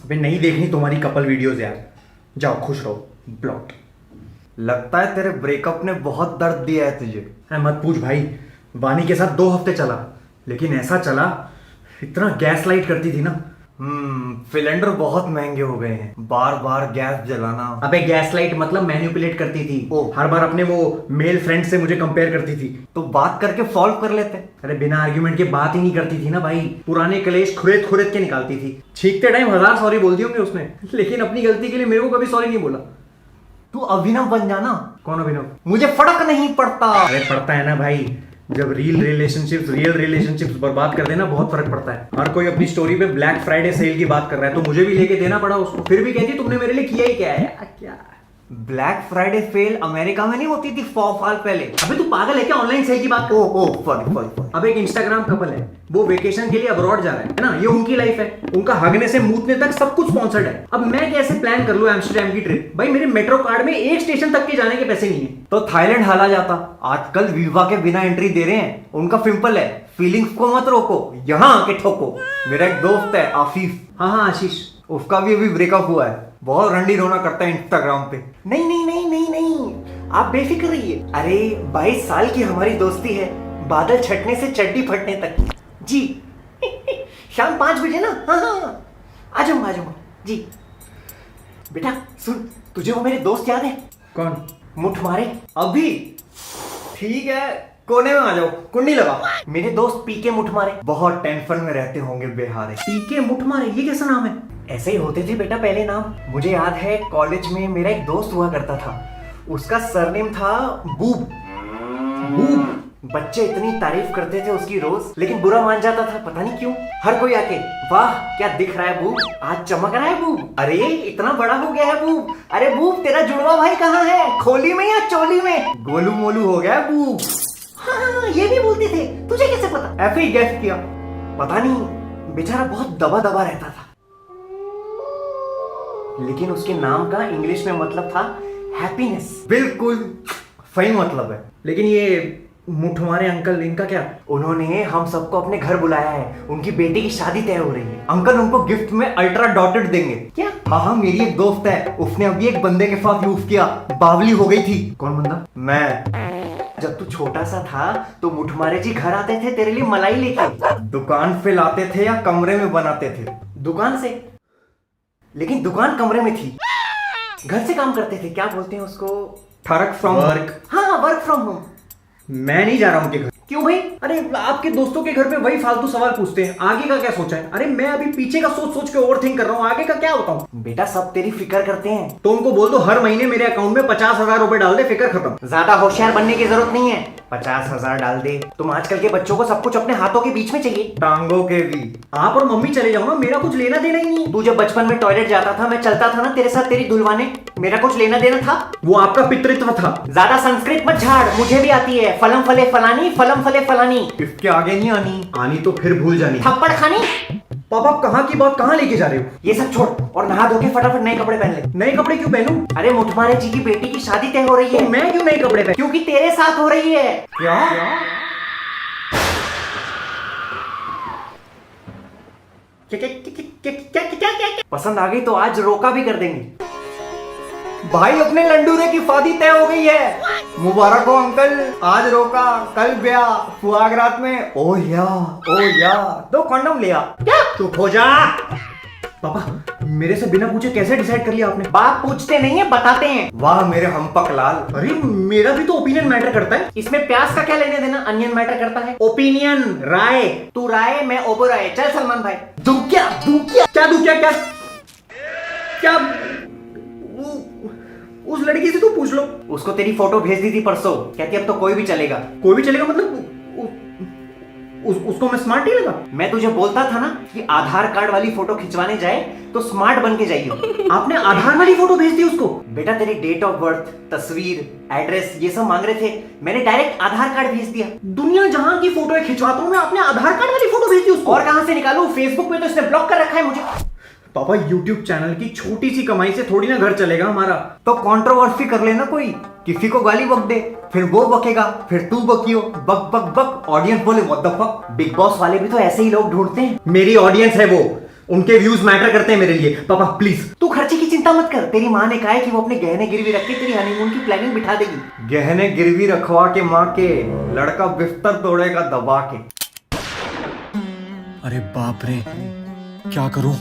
अबे नहीं देखनी तुम्हारी कपल वीडियोस यार, जाओ खुश रहो। ब्लॉक। लगता है तेरे ब्रेकअप ने बहुत दर्द दिया है तुझे। है मत पूछ भाई, वानी के साथ 2 हफ्ते चला, लेकिन ऐसा चला, इतना गैस लाइट करती थी ना। सिलेंडर बहुत महंगे हो गए हैं, बार बार गैस जलाना। अबे गैस लाइट मतलब मैनिपुलेट करती थी। हर बार अपने वो मेल फ्रेंड से मुझे कंपेयर करती थी। तो बात करके सॉल्व कर लेते। अरे बिना आर्ग्यूमेंट के बात ही नहीं करती थी ना भाई, पुराने कलेश खुरेद खुरेद के निकालती थी। छींकते टाइम 1000 सॉरी बोल दी होंगी उसने, लेकिन अपनी गलती के लिए मेरे को कभी सॉरी नहीं बोला। तू अभिनव बन जाना। कौन अभिनव? मुझे फर्क नहीं पड़ता। अरे पड़ता है ना भाई, जब रियल रिलेशनशिप्स बर्बाद कर देना बहुत फर्क पड़ता है। हर कोई अपनी स्टोरी पे ब्लैक फ्राइडे सेल की बात कर रहा है, तो मुझे भी लेके देना पड़ा उसको। फिर भी कहती तुमने मेरे लिए किया ही क्या है। क्या ब्लैक फ्राइडे सेल अमेरिका में नहीं होती थी 100 साल पहले? अबे तू पागल है क्या? ऑनलाइन सेल की बात। ओ सॉरी। अब एक इंस्टाग्राम कपल है, वो वेकेशन के लिए अब्रॉड जा रहा है ना, ये उनकी लाइफ है, उनका हगने से मूतने तक सब कुछ स्पॉन्सर्ड है। अब मैं कैसे प्लान कर लूं एम्स्टर्डम की ट्रिप? भाई मेरे मेट्रो कार्ड में एक स्टेशन तक के जाने के पैसे नहीं है। तो थाईलैंड हाला जाता। आजकल वीजा के बिना एंट्री दे रहे हैं। उनका सिंपल है, फीलिंग्स को मत रोको, यहाँ आके ठोको। मेरा एक दोस्त है आशीष। हाँ आशीष, उसका भी अभी ब्रेकअप हुआ है, बहुत रंडी रोना करता है इंस्टाग्राम पे। नहीं, आप बेफिक्र रहिए। अरे 22 साल की हमारी दोस्ती है, बादल छटने से चड्डी फटने तक जी। शाम 5 बजे ना। हाँ आ जाऊंगा जी। बेटा सुन, तुझे वो मेरे दोस्त याद है? कौन? मुठ मारे अभी। ठीक है, कोने में आ जाओ, कुंडी लगा। मेरे दोस्त पीके मुठ मारे बहुत टेंशन में रहते होंगे बेहारे। पीके मुठ मारे, ये कैसा नाम है? ऐसे ही होते थे बेटा पहले नाम। मुझे याद है कॉलेज में मेरा एक दोस्त हुआ करता था, उसका सरनेम था बूब। बच्चे इतनी तारीफ करते थे उसकी रोज, लेकिन बुरा मान जाता था, पता नहीं क्यों। हर कोई आके वाह क्या दिख रहा है बूब, आज चमक रहा है बूब, अरे इतना बड़ा हो गया है बूब, अरे बूब तेरा जुड़वा भाई कहाँ है, खोली में या चोली में, गोलू मोलू हो गया बूब। हाँ ये भी बोलते थे, तुझे कैसे पता? ऐसे ही गेस किया, पता नहीं, बेचारा बहुत दबा दबा रहता था, लेकिन उसके नाम का इंग्लिश में मतलब था हैप्पीनेस। बिल्कुल सही मतलब है। लेकिन ये मुठमारे अंकल, इनका क्या? उन्होंने हम सबको अपने घर बुलाया है, उनकी बेटी की शादी तय हो रही है। अंकल उनको गिफ्ट में अल्ट्रा डॉटेड देंगे। क्या? हाँ मेरी एक दोस्त है, उसने अभी एक बंदे के साथ यूज किया, बावली हो गई थी। कौन बंदा? मैं। जब तू छोटा सा था तो मुठमारे जी घर आते थे तेरे लिए मलाई लेके, दुकान पे लाते थे या कमरे में बनाते थे? दुकान से, लेकिन दुकान कमरे में थी। घर से काम करते थे, क्या बोलते हैं उसको? Work from work. हाँ वर्क फ्रॉम होम। मैं नहीं जा रहा उनके घर। क्यों भाई? अरे आपके दोस्तों के घर पे वही फालतू सवाल पूछते हैं, आगे का क्या सोचा है? अरे मैं अभी पीछे का सोच सोच के ओवरथिंक कर रहा हूँ, आगे का क्या बताऊं? बेटा सब तेरी फिक्र करते हैं। तो उनको बोल दो हर महीने मेरे अकाउंट में 50,000 रुपए डाल दे, फिक्र खत्म। ज्यादा होशियार बनने की जरूरत नहीं है, 50,000 डाल दे। तुम आजकल के बच्चों को सब कुछ अपने हाथों के बीच में चाहिए, टांगों के भी। आप और मम्मी चले जाओ ना, मेरा कुछ लेना देना ही नहीं। तू जब बचपन में टॉयलेट जाता था, मैं चलता था ना तेरे साथ तेरी धुलवाने, मेरा कुछ लेना देना था? वो आपका पितृत्व था। ज्यादा संस्कृत मत झाड़, मुझे भी आती है। फलम फले फलानी, फलम फले फलानी, इसके आगे नहीं आनी तो फिर भूल जानी। थप्पड़ खानी। पापा कहाँ की बात कहाँ लेके जा रहे हो? ये सब छोड़ और नहा धो के फटाफट नए कपड़े पहन ले। नए कपड़े क्यों पहनूं? अरे मुठमारे जी की बेटी की शादी तय हो रही है। तो मैं क्यों नए कपड़े पहनूं? क्योंकि तेरे साथ हो रही है। क्या? क्या? पसंद आ गई तो आज रोका भी कर देंगे। भाई अपने लंडूरे की शादी तय हो गई है, मुबारक हो अंकल। आज रोका, कल ब्याह, सुहागरात में ओ या 2 कंडोम लिया। क्या? चुप हो जा। पापा मेरे से बिना पूछे कैसे डिसाइड कर लिया आपने? बाप पूछते नहीं है, बताते हैं। वाह मेरे हमपक लाल। अरे मेरा भी तो ओपिनियन मैटर करता है। इसमें प्यास का क्या लेने देना? अनियन मैटर करता है। ओपिनियन, राय। तू राय, मैं ओबराय। चल सलमान भाई। दूं क्या? उस लड़की से तू पूछ लो। उसको तेरी फोटो भेज दी थी परसों, कहती अब तो कोई भी चलेगा। कोई भी चलेगा मतलब उसको मैं स्मार्ट नहीं लगा? मैं तुझे बोलता था ना कि आधार कार्ड वाली फोटो खिंचवाने जाए तो स्मार्ट बन के जाइए। आपने आधार वाली फोटो भेज दी उसको? बेटा तेरी डेट ऑफ बर्थ, तस्वीर, एड्रेस ये सब मांग रहे थे, मैंने डायरेक्ट आधार कार्ड भेज दिया। दुनिया जहां की फोटो खिंचवाता हूं मैं, आपने आधार कार्ड वाली फोटो भेज दी उसको? और कहां से निकालूं? फेसबुक पे तो इसने ब्लॉक कर रखा है मुझे। पापा यूट्यूब चैनल की छोटी सी कमाई से थोड़ी ना घर चलेगा हमारा। तो कंट्रोवर्सी कर लेना कोई, किसी को गाली बक दे, फिर वो बकेगा, फिर तू बकियो, बक बक बक, ऑडियंस बोले what the fuck. Big boss वाले भी तो ऐसे ही लोग ढूंढते हैं। मेरी ऑडियंस है वो, उनके व्यूज मैटर करते हैं मेरे लिए। पापा प्लीज। तू खर्चे की चिंता मत कर, तेरी माँ ने कहा है कि वो अपने गहने गिरवी रख के तेरी हनीमून की प्लानिंग बिठा देगी। गहने गिरवी रखवा के माँ के लड़का बिस्तर तोड़ेगा दबा के। अरे बाप रे, क्या करूं?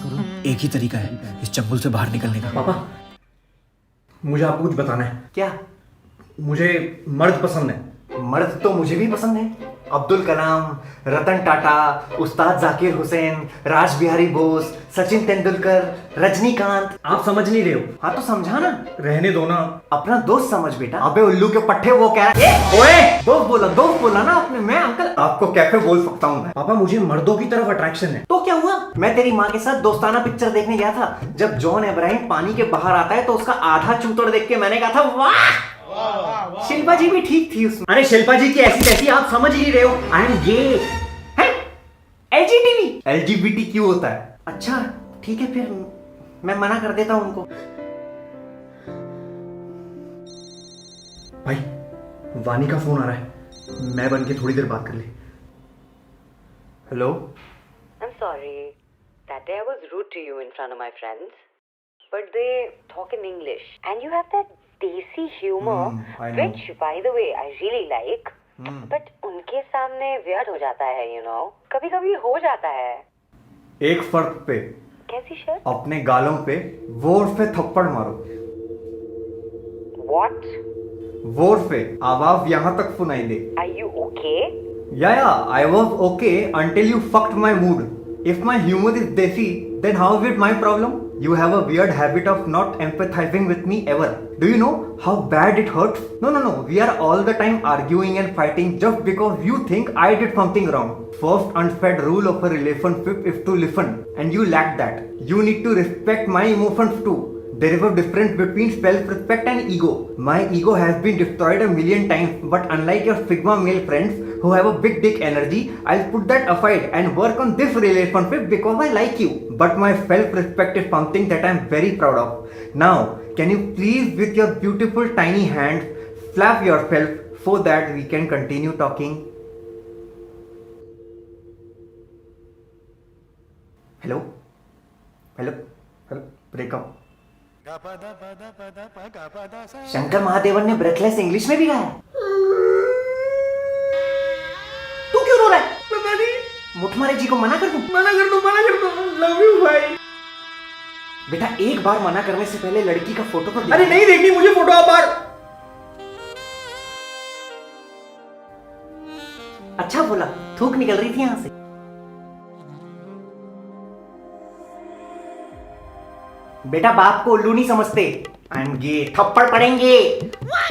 एक ही तरीका है इस चंगुल से बाहर निकलने का। पापा मुझे आपको कुछ बताना है। क्या? मुझे मर्द पसंद है। मर्द तो मुझे भी पसंद है। अब्दुल कलाम, रतन टाटा, उस्ताद जाकिर हुसैन, राज बिहारी बोस, सचिन तेंदुलकर, रजनीकांत। आप समझ नहीं रहे हो। हाँ तो समझा ना। रहने दो ना। अपना दोस्त समझ बेटा। अबे उल्लू के पट्टे, वो क्या है? ओए दोस्त बोला ना आपने। मैं अंकल आपको कैफे बोल सकता हूँ मैं। पापा मुझे मर्दों की तरफ अट्रैक्शन है। तो क्या हुआ? मैं तेरी माँ के साथ दोस्ताना पिक्चर देखने गया था। जब जॉन अब्राहम पानी के बाहर आता है तो उसका आधा चूतड़ देख के मैंने कहा था वाह। शिल्पा जी भी ठीक थी उसमें। अरे शिल्पा जी की ऐसी तैसी आप समझ ही नहीं रहे हो। I am gay. LGBT होता है? अच्छा ठीक है, फिर मैं मना कर देता हूं उनको। भाई वानी का फोन आ रहा है, मैं बन के थोड़ी देर बात कर ले। Hello. I'm sorry. That day I was rude to you in front of my friends. But they talk in English. And you have that desi humor, I know. which by the way I really like. But उनके सामने weird हो जाता है, you know. कभी कभी हो जाता है। एक फर्क पे, कैसी शर्ट? अपने गालों पे वोट पे थप्पड़ मारो। What? वोट पे आवाज यहाँ तक सुनाई दे। Are you okay? Yeah, I was okay until you fucked my mood. If my humor is desi, then how is it my problem? You have a weird habit of not empathizing with me ever. Do you know how bad it hurts? No. We are all the time arguing and fighting just because you think I did something wrong. First unsaid rule of a relationship is to listen, and you lack that. You need to respect my emotions too. There is a difference between self-respect and ego. My ego has been destroyed a million times, but unlike your Sigma male friends who have a big dick energy, I'll put that aside and work on this relationship because I like you. But my self-respect is something that I'm very proud of. Now, can you please with your beautiful tiny hands slap yourself so that we can continue talking? Hello? Breakup. Shankar Mahadevan ने breathless English में भी गाया। तू क्यों रो रहा है? पता नहीं। मुठमारे जी को मना कर दूं? मना कर दो। लव यू भाई। बेटा एक बार मना करने से पहले लड़की का फोटो तो अरे नहीं देखनी मुझे फोटो आप बार। अच्छा बोला, थूक निकल रही थी यहां से। बेटा बाप को उल्लू नहीं समझते। आएंगे थप्पड़ पड़ेंगे।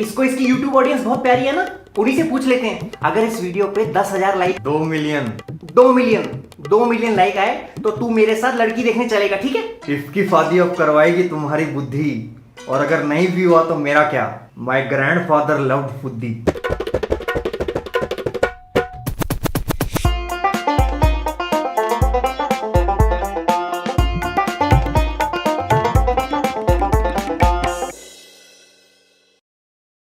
इसको इसकी YouTube ऑडियंस बहुत प्यारी है ना, उन्हीं से पूछ लेते हैं। अगर इस वीडियो पे 10,000 लाइक, 2 मिलियन 2 मिलियन लाइक आए तो तू मेरे साथ लड़की देखने चलेगा, ठीक है? इसकी शादी अब करवाएगी तुम्हारी बुद्धि, और अगर नहीं भी हुआ तो मेरा क्या? माय ग्रैंडफादर लव्ड बुद्धि।